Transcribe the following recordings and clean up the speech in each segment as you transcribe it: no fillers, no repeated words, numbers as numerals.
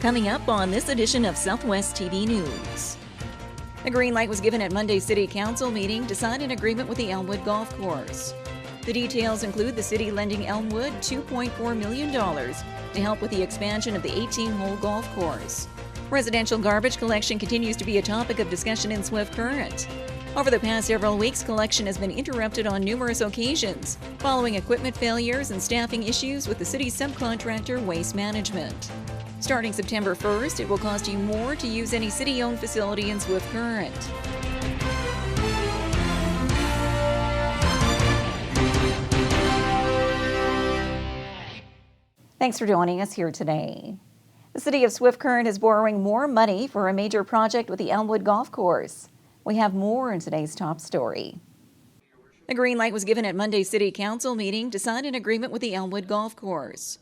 Coming up on this edition of Southwest TV News. The green light was given at Monday's City Council meeting to sign an agreement with the Elmwood Golf Course. The details include the city lending Elmwood $2.4 million to help with the expansion of the 18-hole golf course. Residential garbage collection continues to be a topic of discussion in Swift Current. Over the past several weeks, collection has been interrupted on numerous occasions, following equipment failures and staffing issues with the city's subcontractor Waste Management. Starting September 1st, it will cost you more to use any city-owned facility in Swift Current. Thanks for joining us here today. The city of Swift Current is borrowing more money for a major project with the Elmwood Golf Course. We have more in today's top story. The green light was given at Monday's City Council meeting to sign an agreement with the Elmwood Golf Course.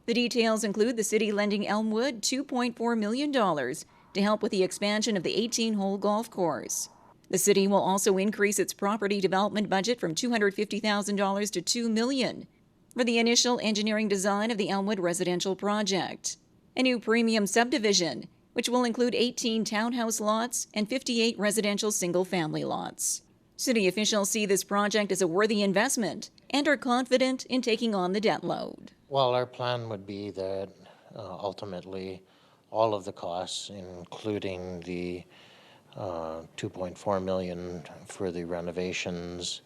The details include the city lending Elmwood $2.4 million to help with the expansion of the 18-hole golf course. The city will also increase its property development budget from $250,000 to $2 million for the initial engineering design of the Elmwood residential project. A new premium subdivision, which will include 18 townhouse lots and 58 residential single-family lots. City officials see this project as a worthy investment and are confident in taking on the debt load. Well, our plan would be that ultimately all of the costs, including the $2.4 million for the renovations,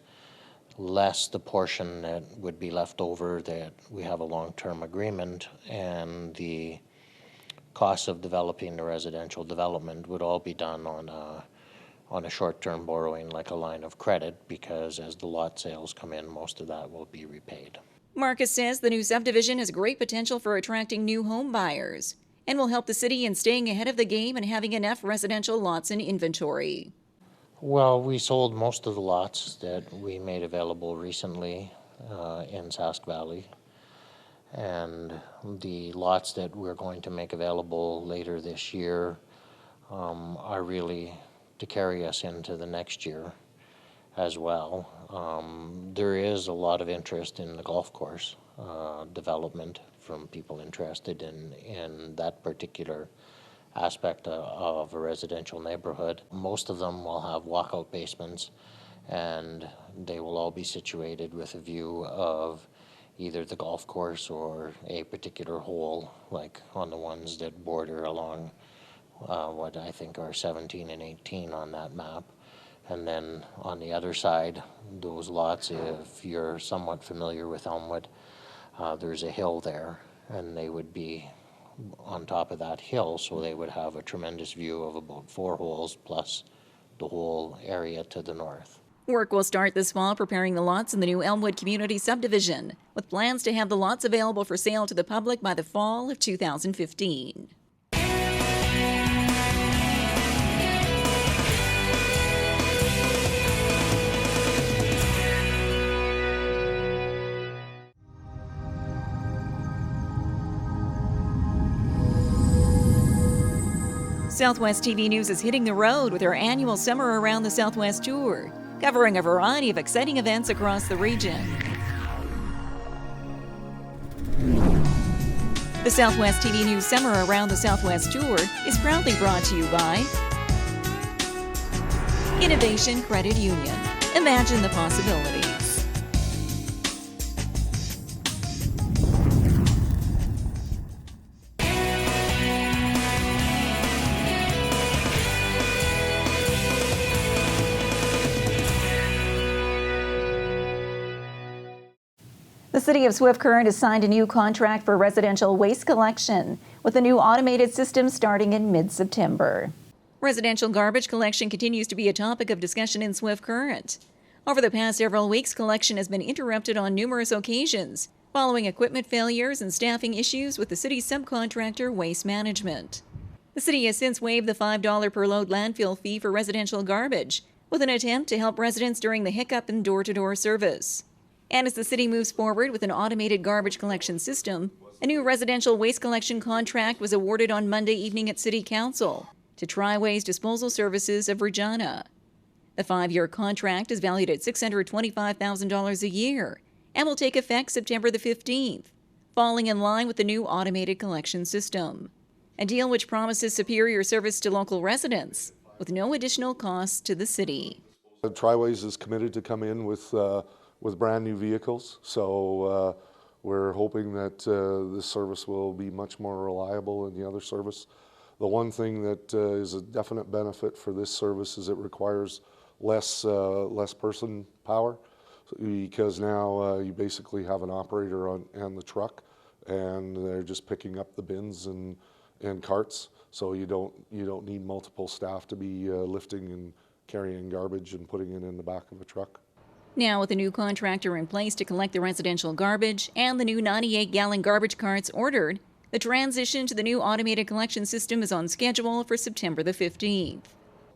less the portion that would be left over that we have a long-term agreement, and the cost of developing the residential development would all be done on a short-term borrowing, like a line of credit, because as the lot sales come in, most of that will be repaid. Marcus says the new subdivision has great potential for attracting new home buyers and will help the city in staying ahead of the game and having enough residential lots in inventory. Well, we sold most of the lots that we made available recently in Sask Valley, and the lots that we're going to make available later this year are really to carry us into the next year as well. There is a lot of interest in the golf course development from people interested in that particular aspect of a residential neighborhood. Most of them will have walkout basements, and they will all be situated with a view of either the golf course or a particular hole, like on the ones that border along what I think are 17 and 18 on that map. And then on the other side, those lots, if you're somewhat familiar with Elmwood, there's a hill there, and they would be on top of that hill, so they would have a tremendous view of about 4 holes plus the whole area to the north. Work will start this fall preparing the lots in the new Elmwood Community Subdivision, with plans to have the lots available for sale to the public by the fall of 2015. Southwest TV News is hitting the road with our annual Summer Around the Southwest tour, covering a variety of exciting events across the region. The Southwest TV News Summer Around the Southwest tour is proudly brought to you by Innovation Credit Union. Imagine the possibilities. The City of Swift Current has signed a new contract for residential waste collection, with a new automated system starting in mid-September. Residential garbage collection continues to be a topic of discussion in Swift Current. Over the past several weeks, collection has been interrupted on numerous occasions, following equipment failures and staffing issues with the city's subcontractor Waste Management. The city has since waived the $5 per load landfill fee for residential garbage, with an attempt to help residents during the hiccup in door-to-door service. And as the city moves forward with an automated garbage collection system, a new residential waste collection contract was awarded on Monday evening at City Council to Triways Disposal Services of Regina. The 5-year contract is valued at $625,000 a year and will take effect September the 15th, falling in line with the new automated collection system. a deal which promises superior service to local residents with no additional costs to the city. Triways is committed to come in with brand new vehicles, so we're hoping that this service will be much more reliable than the other service. The one thing that is a definite benefit for this service is it requires less person power, because now you basically have an operator on the truck, and they're just picking up the bins and carts. So you don't need multiple staff to be lifting and carrying garbage and putting it in the back of a truck. Now, with a new contractor in place to collect the residential garbage and the new 98-gallon garbage carts ordered, the transition to the new automated collection system is on schedule for September the 15th.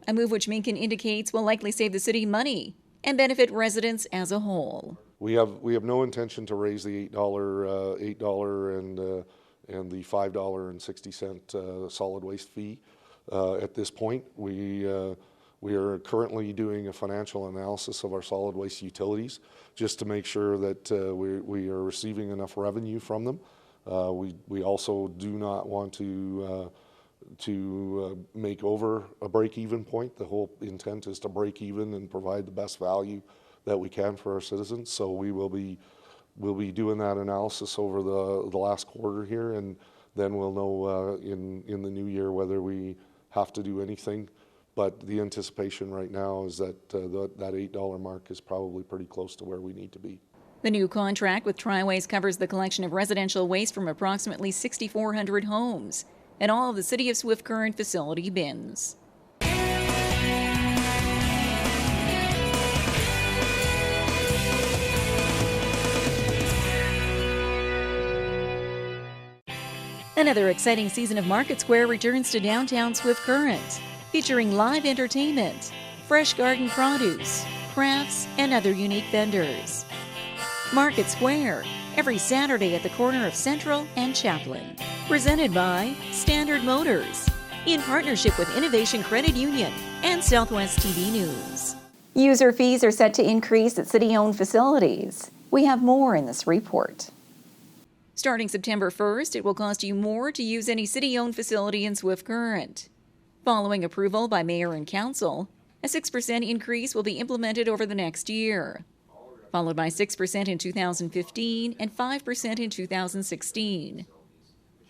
A move which Minkin indicates will likely save the city money and benefit residents as a whole. We have no intention to raise the $8 and the $5.60 solid waste fee at this point. We are currently doing a financial analysis of our solid waste utilities just to make sure that we are receiving enough revenue from them. We also do not want to make over a break-even point. The whole intent is to break even and provide the best value that we can for our citizens. So we'll be doing that analysis over the last quarter here, and then we'll know in the new year whether we have to do anything. But the anticipation right now is that that $8 mark is probably pretty close to where we need to be. The new contract with Triways covers the collection of residential waste from approximately 6,400 homes and all of the City of Swift Current facility bins. Another exciting season of Market Square returns to downtown Swift Current, featuring live entertainment, fresh garden produce, crafts, and other unique vendors. Market Square, every Saturday at the corner of Central and Chaplin. Presented by Standard Motors, in partnership with Innovation Credit Union and Southwest TV News. User fees are set to increase at city-owned facilities. We have more in this report. Starting September 1st, it will cost you more to use any city-owned facility in Swift Current. Following approval by Mayor and Council, a 6% increase will be implemented over the next year, followed by 6% in 2015 and 5% in 2016,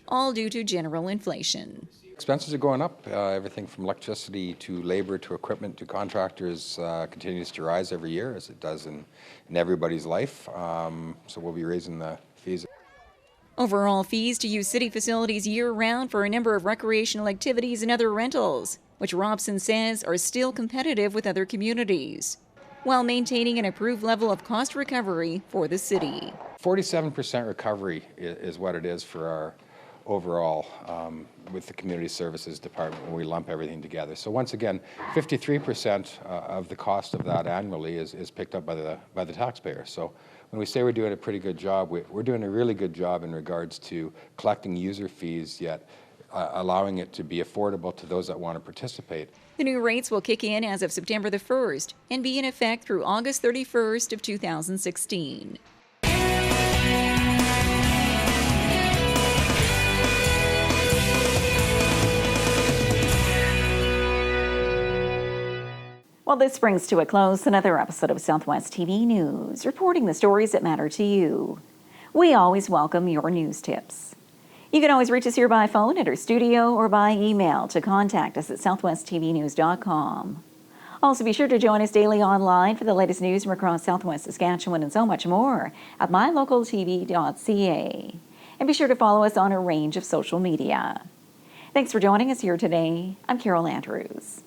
all due to general inflation. Expenses are going up. Everything from electricity to labor to equipment to contractors continues to rise every year, as it does in everybody's life. So we'll be raising the fees. Overall fees to use city facilities year-round for a number of recreational activities and other rentals, which Robson says are still competitive with other communities, while maintaining an approved level of cost recovery for the city. 47% recovery is what it is for our overall with the Community Services Department when we lump everything together. So once again, 53% of the cost of that annually is picked up by the taxpayer. So when we say we're doing a pretty good job, we're doing a really good job in regards to collecting user fees, yet allowing it to be affordable to those that want to participate. The new rates will kick in as of September the 1st and be in effect through August 31st of 2016. Well, this brings to a close another episode of Southwest TV News, reporting the stories that matter to you. We always welcome your news tips. You can always reach us here by phone at our studio or by email to contact us at southwesttvnews.com. Also, be sure to join us daily online for the latest news from across Southwest Saskatchewan and so much more at MyLocalTV.ca. And be sure to follow us on a range of social media. Thanks for joining us here today. I'm Carol Andrews.